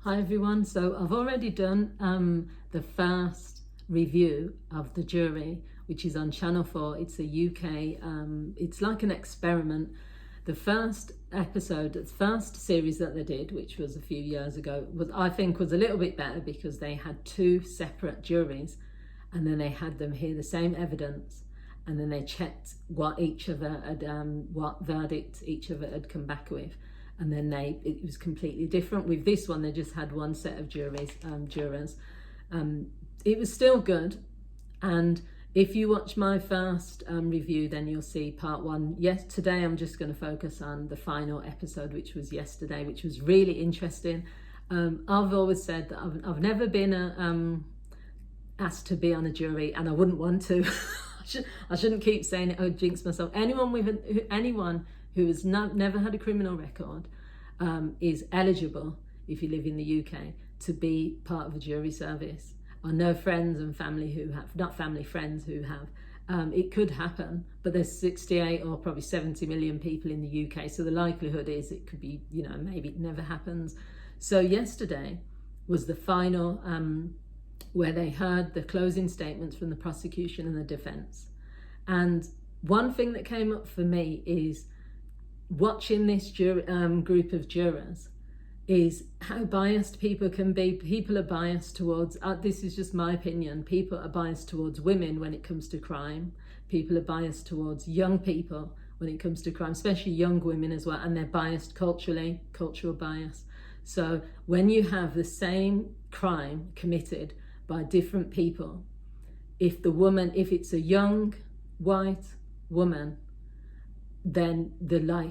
Hi everyone, so I've already done the first review of The Jury, which is on Channel 4. It's a UK, it's like an experiment. The first episode, the first series that they did, which was a few years ago, I think was a little bit better because they had two separate juries and then they had them hear the same evidence and then they checked what each other had, what verdict each other had come back with. And then it was completely different. With this one, they just had one set of jurors. It was still good. And if you watch my first review, then you'll see part one. Yes, today I'm just going to focus on the final episode, which was yesterday, which was really interesting. I've always said that I've never been asked to be on a jury, and I wouldn't want to. I shouldn't keep saying it. I would jinx myself. Anyone who has never had a criminal record is eligible, if you live in the UK, to be part of a jury service. I know friends and family who have, not family, friends who have. It could happen, but there's 68 or probably 70 million people in the UK, so the likelihood is it could be, maybe it never happens. So yesterday was the final where they heard the closing statements from the prosecution and the defence. And one thing that came up for me is watching this group of jurors is how biased people can be. People are biased towards, this is just my opinion, people are biased towards women when it comes to crime. People are biased towards young people when it comes to crime, especially young women as well, and they're biased culturally, cultural bias. So when you have the same crime committed by different people, if it's a young white woman, then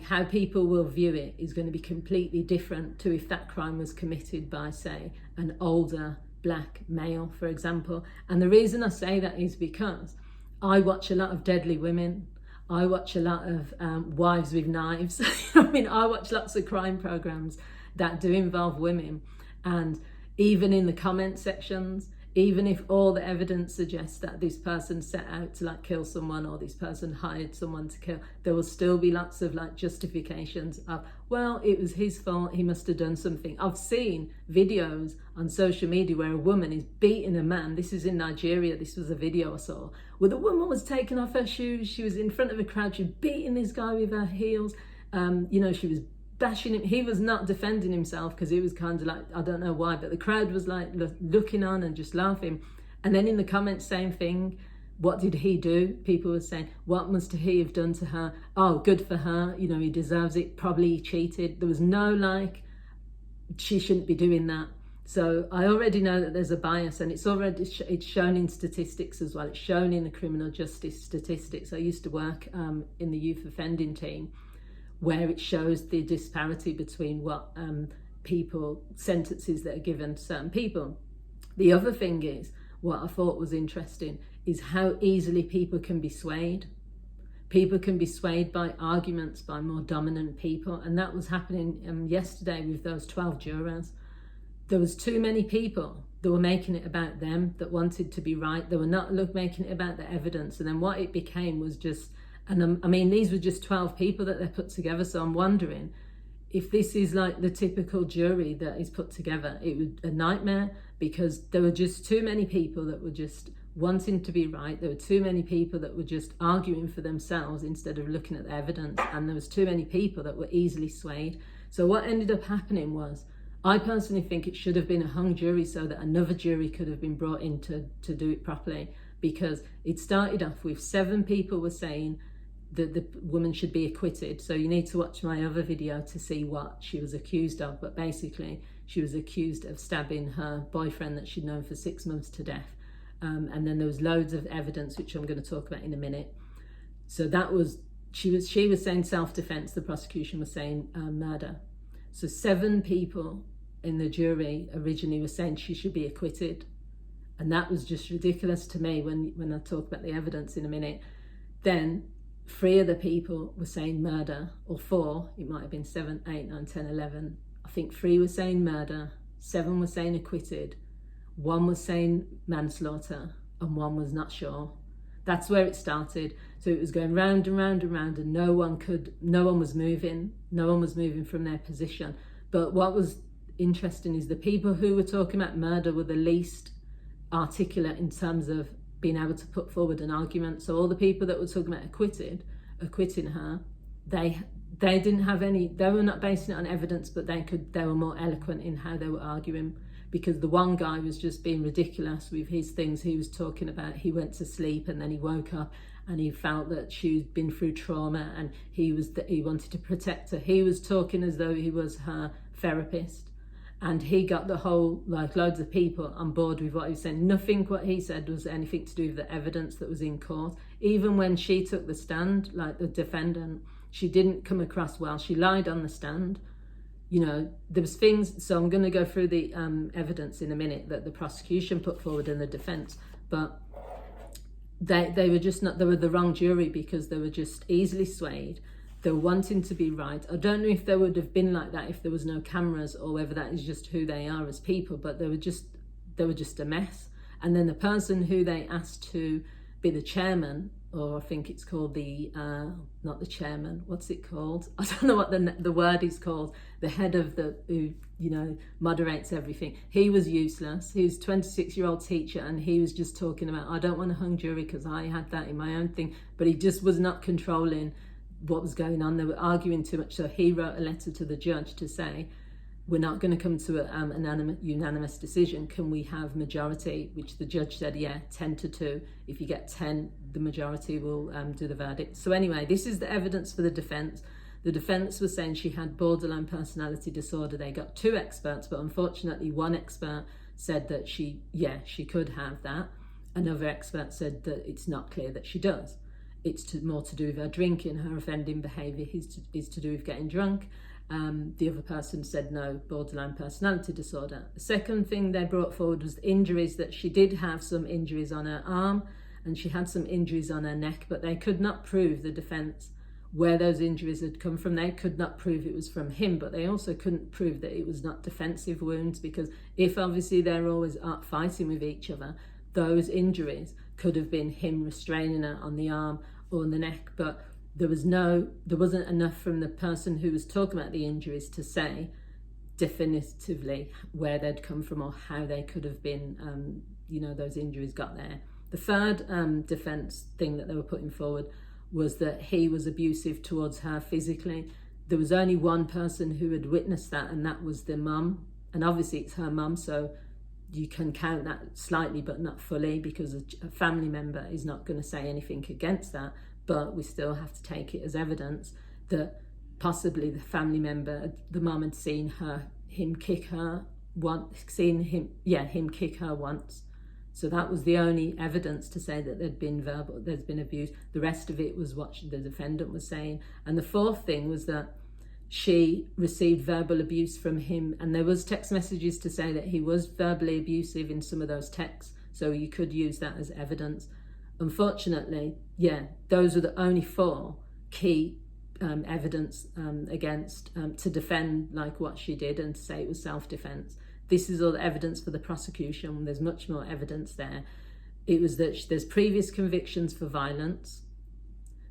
how people will view it is going to be completely different to if that crime was committed by, say, an older black male, for example. And the reason I say that is because I watch a lot of Deadly Women. I watch a lot of Wives with Knives. I watch lots of crime programs that do involve women. And even in the comment sections, even if all the evidence suggests that this person set out to kill someone or this person hired someone to kill, there will still be lots of justifications of, well, it was his fault, he must have done something. I've seen videos on social media where a woman is beating a man. This is in Nigeria. This was a video I saw where the woman was taking off her shoes. She was in front of a crowd. She was beating this guy with her heels. She was bashing him. He was not defending himself because he was kind of I don't know why, but the crowd was looking on and just laughing. And then in the comments, same thing. What did he do? People were saying, what must he have done to her? Oh, good for her. He deserves it. Probably he cheated. There was no she shouldn't be doing that. So I already know that there's a bias, and it's shown in statistics as well. It's shown in the criminal justice statistics. I used to work in the youth offending team, where it shows the disparity between what sentences that are given to certain people. The other thing is, what I thought was interesting, is how easily people can be swayed. People can be swayed by arguments by more dominant people, and that was happening yesterday with those 12 jurors. There was too many people that were making it about them, that wanted to be right. They were not making it about the evidence, and then what it became was just, and these were just 12 people that they put together. So I'm wondering if this is the typical jury that is put together. It was a nightmare because there were just too many people that were just wanting to be right. There were too many people that were just arguing for themselves instead of looking at the evidence. And there was too many people that were easily swayed. So what ended up happening was, I personally think it should have been a hung jury so that another jury could have been brought in to do it properly. Because it started off with 7 people were saying that the woman should be acquitted. So you need to watch my other video to see what she was accused of. But basically, she was accused of stabbing her boyfriend that she'd known for 6 months to death. And then there was loads of evidence, which I'm going to talk about in a minute. So that was, she was saying self-defense. The prosecution was saying murder. So 7 people in the jury originally were saying she should be acquitted. And that was just ridiculous to me when I talk about the evidence in a minute. Then 3 of the people were saying murder, or 4, it might have been 7, 8, 9, 10, 11. I think 3 were saying murder, 7 were saying acquitted, 1 was saying manslaughter, and 1 was not sure. That's where it started. So it was going round and round and round, and no one was moving from their position. But what was interesting is the people who were talking about murder were the least articulate in terms of being able to put forward an argument. So all the people that were talking about acquitting her, they didn't have any, they were not basing it on evidence, but they were more eloquent in how they were arguing, because the one guy was just being ridiculous with his things. He was talking about he went to sleep and then he woke up and he felt that she'd been through trauma and he wanted to protect her. He was talking as though he was her therapist, and he got the whole, like, loads of people on board with what he was saying. Nothing what he said was anything to do with the evidence that was in court. Even when she took the stand, like the defendant, she didn't come across well. She lied on the stand. You know, there was things, so I'm going to go through the evidence in a minute that the prosecution put forward and the defense, but they were just not, they were the wrong jury because they were just easily swayed. They were wanting to be right. I don't know if they would have been like that if there was no cameras, or whether that is just who they are as people, but they were just a mess. And then the person who they asked to be the chairman, or I think it's called the, not the chairman, what's it called? I don't know what the word is called. The head of who, you know, moderates everything. He was useless. He was a 26-year-old teacher, and he was just talking about, I don't want a hung jury because I had that in my own thing. But he just was not controlling what was going on. They were arguing too much. So he wrote a letter to the judge to say, we're not going to come to an unanimous decision. Can we have majority? Which the judge said, yeah, 10-2. If you get 10, the majority will do the verdict. So anyway, this is the evidence for the defense. The defense was saying she had borderline personality disorder. They got 2 experts, but unfortunately one expert said that she could have that. Another expert said that it's not clear that she does. It's more to do with her drinking. Her offending behaviour is to do with getting drunk. The other person said no, borderline personality disorder. The second thing they brought forward was the injuries, that she did have some injuries on her arm and she had some injuries on her neck, but they could not prove, the defence, where those injuries had come from. They could not prove it was from him, but they also couldn't prove that it was not defensive wounds, because if obviously they're always fighting with each other, those injuries could have been him restraining her on the arm or on the neck. But there wasn't enough from the person who was talking about the injuries to say definitively where they'd come from or how they could have been, those injuries got there. The third defence thing that they were putting forward was that he was abusive towards her physically. There was only one person who had witnessed that, and that was the mum. And obviously it's her mum, so you can count that slightly but not fully, because a family member is not going to say anything against that. But we still have to take it as evidence that possibly the family member, the mum, had seen him kick her once. So that was the only evidence to say that there's been abuse. The rest of it was what the defendant was saying. And the fourth thing was that she received verbal abuse from him, and there was text messages to say that he was verbally abusive in some of those texts, so you could use that as evidence. Unfortunately, those are the only 4 key evidence against to defend like what she did and to say it was self-defense. This is all the evidence for the prosecution. There's much more evidence there. It was that there's previous convictions for violence.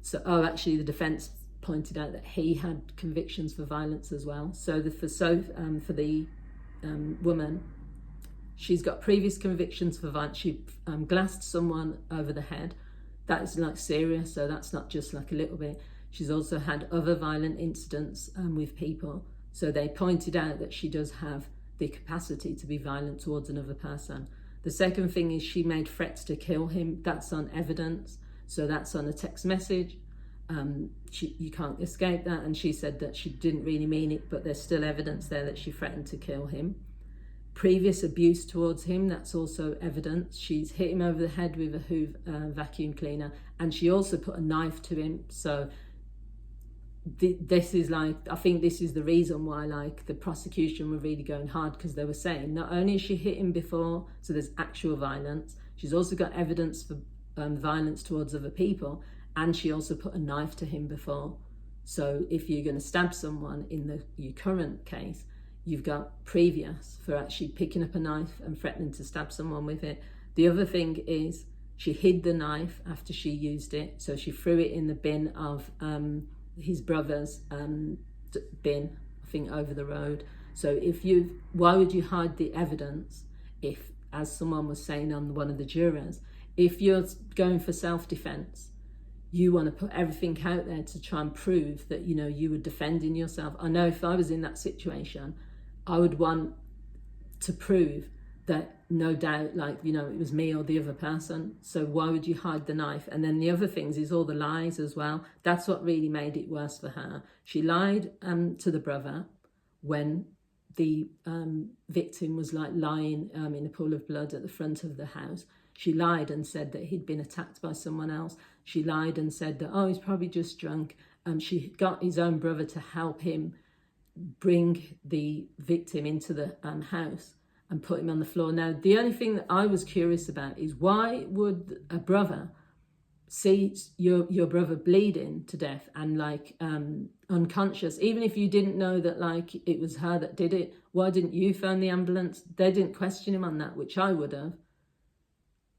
So, the defense pointed out that he had convictions for violence as well. So for the woman, she's got previous convictions for violence. She glassed someone over the head. That is like serious, so that's not just like a little bit. She's also had other violent incidents with people. So they pointed out that she does have the capacity to be violent towards another person. The second thing is she made threats to kill him. That's on evidence. So that's on a text message. You can't escape that. And she said that she didn't really mean it, but there's still evidence there that she threatened to kill him. Previous abuse towards him, that's also evidence. She's hit him over the head with a vacuum cleaner, and she also put a knife to him. So this is like, I think this is the reason why like the prosecution were really going hard, because they were saying not only has she hit him before, so there's actual violence, she's also got evidence for violence towards other people, and she also put a knife to him before. So if you're going to stab someone in your current case, you've got previous for actually picking up a knife and threatening to stab someone with it. The other thing is she hid the knife after she used it. So she threw it in the bin of his brother's bin, I think over the road. So why would you hide the evidence if, as someone was saying on one of the jurors, if you're going for self-defense, you want to put everything out there to try and prove that, you were defending yourself. I know if I was in that situation, I would want to prove that no doubt, it was me or the other person. So why would you hide the knife? And then the other things is all the lies as well. That's what really made it worse for her. She lied to the brother when the victim was lying in a pool of blood at the front of the house. She lied and said that he'd been attacked by someone else. She lied and said that, he's probably just drunk. She got his own brother to help him bring the victim into the house and put him on the floor. Now, the only thing that I was curious about is, why would a brother see your brother bleeding to death and unconscious, even if you didn't know that it was her that did it? Why didn't you phone the ambulance? They didn't question him on that, which I would have.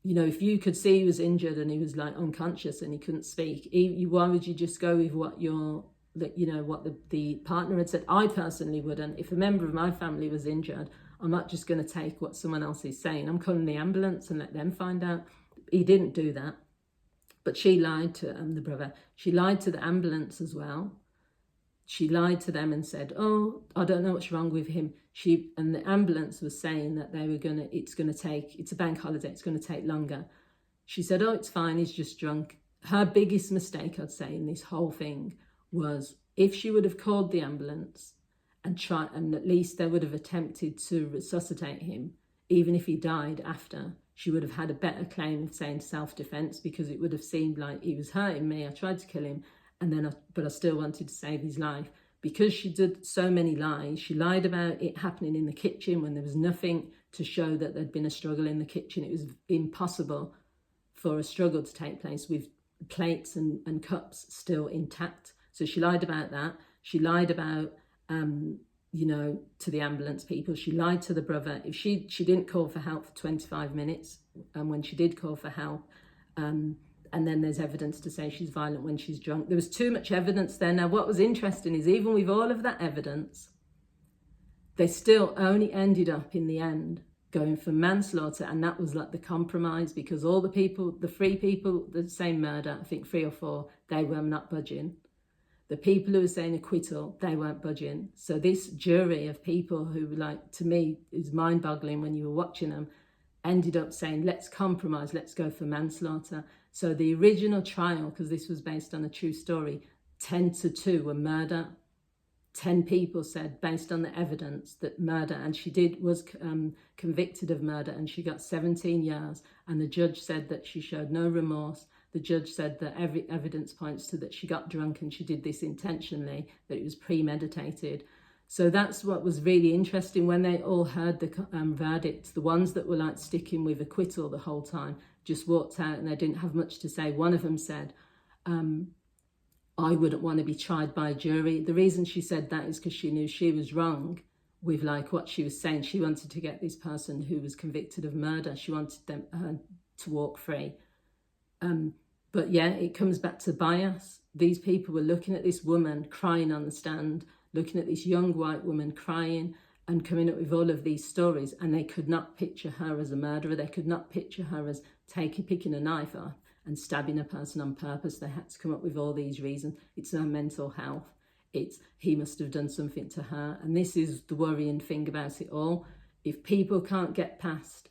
If you could see he was injured and he was unconscious and he couldn't speak, why would you just go with what the partner had said? I personally wouldn't. If a member of my family was injured, I'm not just going to take what someone else is saying. I'm calling the ambulance and let them find out. He didn't do that. But she lied to the brother. She lied to the ambulance as well. She lied to them and said, I don't know what's wrong with him. And the ambulance was saying that it's a bank holiday, it's going to take longer. She said, it's fine, he's just drunk. Her biggest mistake, I'd say, in this whole thing was, if she would have called the ambulance and at least they would have attempted to resuscitate him, even if he died after, she would have had a better claim of saying self-defense, because it would have seemed like he was hurting me, I tried to kill him, but I still wanted to save his life. Because she did so many lies, she lied about it happening in the kitchen when there was nothing to show that there'd been a struggle in the kitchen. It was impossible for a struggle to take place with plates and cups still intact. So she lied about that. She lied about, to the ambulance people. She lied to the brother. If she didn't call for help for 25 minutes, and when she did call for help, and then there's evidence to say she's violent when she's drunk. There was too much evidence there. Now, what was interesting is, even with all of that evidence, they still only ended up in the end going for manslaughter, and that was the compromise, because all the 3 people that say murder, I think 3 or 4, they were not budging. The people who were saying acquittal, they weren't budging. So this jury of people who, to me, is mind-boggling when you were watching them, ended up saying, let's compromise, let's go for manslaughter. So the original trial, because this was based on a true story, 10-2 were murder. 10 people said, based on the evidence, that murder, and she was convicted of murder, and she got 17 years. And the judge said that she showed no remorse. The judge said that every evidence points to that she got drunk and she did this intentionally, that it was premeditated. So that's what was really interesting when they all heard the verdicts. The ones that were sticking with acquittal the whole time just walked out and they didn't have much to say. One of them said, I wouldn't want to be tried by a jury. The reason she said that is because she knew she was wrong with what she was saying. She wanted to get this person who was convicted of murder, she wanted them to walk free. But yeah, it comes back to bias. These people were looking at this woman crying on the stand, looking at this young white woman crying and coming up with all of these stories, and they could not picture her as a murderer. They could not picture her as picking a knife up and stabbing a person on purpose. They had to come up with all these reasons. It's her mental health. It's he must have done something to her. And this is the worrying thing about it all. If people can't get past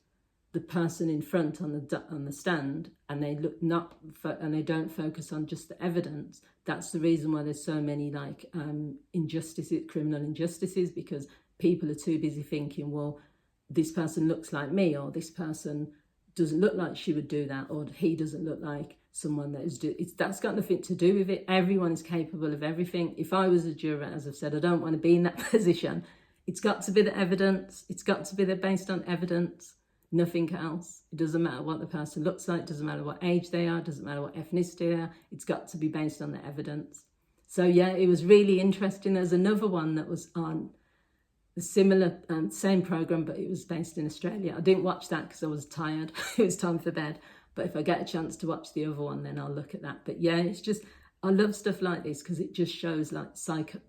the person in front on the stand, and they they don't focus on just the evidence, that's the reason why there's so many injustices, criminal injustices, because people are too busy thinking, well, this person looks like me, or this person doesn't look like she would do that, or he doesn't look like someone that is that's got nothing to do with it. Everyone is capable of everything. If I was a juror, as I've said, I don't want to be in that position. It's got to be the evidence. It's got to be based on evidence. Nothing else. It doesn't matter what the person looks like, doesn't matter what age they are, doesn't matter what ethnicity they are. It's got to be based on the evidence. So yeah, it was really interesting. There's another one that was on a similar, same program, but it was based in Australia. I didn't watch that because I was tired. It was time for bed. But if I get a chance to watch the other one, then I'll look at that. But yeah, it's just, I love stuff like this because it just shows like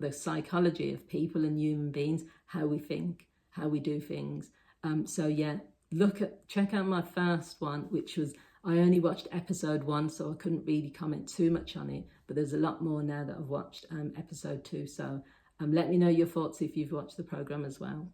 the psychology of people and human beings, how we think, how we do things. So yeah, check out my first one, which was, I only watched episode 1, so I couldn't really comment too much on it, but there's a lot more now that I've watched episode 2. So let me know your thoughts if you've watched the program as well.